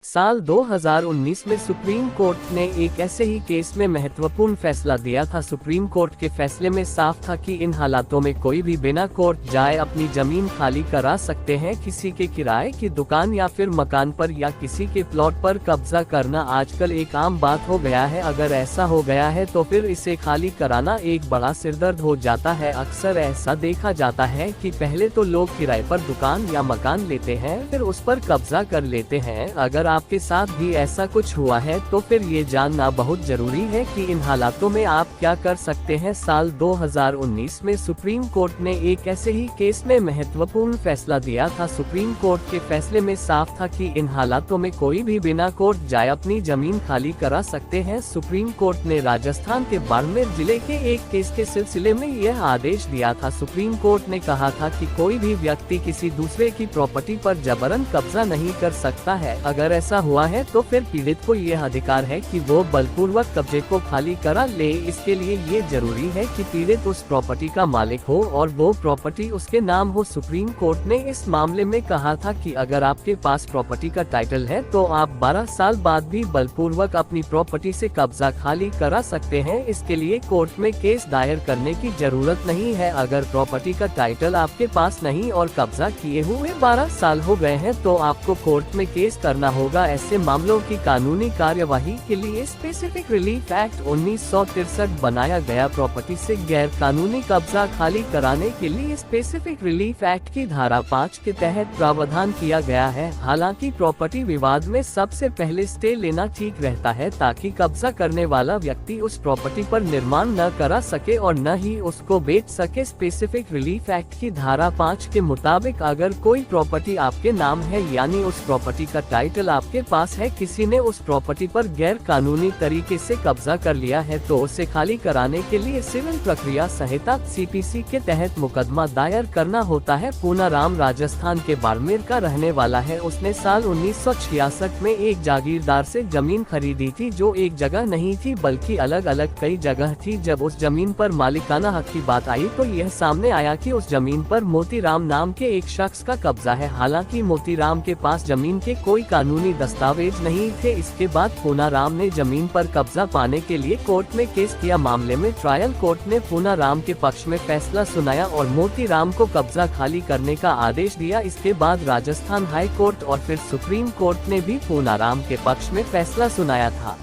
साल 2019 में supreme court ने एक ऐसे ही केस में महत्वपूर्ण फैसला दिया था। सुप्रीम कोर्ट के फैसले में साफ था कि इन हालातों में कोई भी बिना कोर्ट जाए अपनी जमीन खाली करा सकते हैं। किसी के किराए की दुकान या फिर मकान पर या किसी के प्लॉट पर कब्जा करना आजकल एक आम बात हो गया है। अगर ऐसा हो गया है तो फिर इसे खाली कराना एक बड़ा सिरदर्द हो जाता है। अक्सर ऐसा देखा जाता है कि पहले तो लोग किराए पर दुकान या मकान लेते हैं, फिर उस पर कब्जा कर लेते हैं। अगर आपके साथ भी ऐसा कुछ हुआ है तो फिर ये जानना बहुत जरूरी है कि इन हालातों में आप क्या कर सकते हैं। साल 2019 में सुप्रीम कोर्ट ने एक ऐसे ही केस में महत्वपूर्ण फैसला दिया था। सुप्रीम कोर्ट के फैसले में साफ था कि इन हालातों में कोई भी बिना कोर्ट जाए अपनी जमीन खाली करा सकते हैं। सुप्रीम कोर्ट ने राजस्थान के बाड़मेर जिले के एक केस के सिलसिले में यह आदेश दिया था। सुप्रीम कोर्ट ने कहा था कि कोई भी व्यक्ति किसी दूसरे की प्रॉपर्टी पर जबरन कब्जा नहीं कर सकता है। अगर ऐसा हुआ है तो फिर पीड़ित को यह अधिकार है कि वो बलपूर्वक कब्जे को खाली करा ले। इसके लिए ये जरूरी है कि पीड़ित उस प्रॉपर्टी का मालिक हो और वो प्रॉपर्टी उसके नाम हो। सुप्रीम कोर्ट ने इस मामले में कहा था कि अगर आपके पास प्रॉपर्टी का टाइटल है तो आप 12 साल बाद भी बलपूर्वक अपनी प्रॉपर्टी से कब्जा खाली करा सकते हैं। इसके लिए कोर्ट में केस दायर करने की जरूरत नहीं है। अगर प्रॉपर्टी का टाइटल आपके पास नहीं और कब्जा किए हुए 12 साल हो गए हैं तो आपको कोर्ट में केस करना होगा। ऐसे मामलों की कानूनी कार्यवाही के लिए स्पेसिफिक रिलीफ एक्ट 1963 बनाया गया। प्रॉपर्टी से गैर कानूनी कब्जा खाली कराने के लिए स्पेसिफिक रिलीफ एक्ट की धारा 5 के तहत प्रावधान किया गया है। हालांकि प्रॉपर्टी विवाद में सबसे पहले स्टे लेना ठीक रहता है ताकि कब्जा करने वाला व्यक्ति उस प्रॉपर्टी पर निर्माण न करा सके और न ही उसको बेच सके। स्पेसिफिक रिलीफ एक्ट की धारा 5 के मुताबिक अगर कोई प्रॉपर्टी आपके नाम है यानी उस प्रॉपर्टी का टाइटल आपके पास है, किसी ने उस प्रॉपर्टी पर गैर कानूनी तरीके से कब्जा कर लिया है तो उसे खाली कराने के लिए सिविल प्रक्रिया संहिता CPC के तहत मुकदमा दायर करना होता है। पूनाराम राजस्थान के बाड़मेर का रहने वाला है। उसने साल 1966 में एक जागीरदार से जमीन खरीदी थी जो एक जगह नहीं थी बल्कि अलग अलग कई जगह थी। जब उस जमीन पर मालिकाना हक की बात आई तो यह सामने आया कि उस जमीन पर मोतीराम नाम के एक शख्स का कब्जा है। हालांकि मोतीराम के पास जमीन के कोई कानूनी दस्तावेज नहीं थे। इसके बाद पूनाराम ने जमीन पर कब्जा पाने के लिए कोर्ट में केस किया। मामले में ट्रायल कोर्ट ने पूनाराम के पक्ष में फैसला सुनाया और मोतीराम को कब्जा खाली करने का आदेश दिया। इसके बाद राजस्थान हाई कोर्ट और फिर सुप्रीम कोर्ट ने भी पूनाराम के पक्ष में फैसला सुनाया था।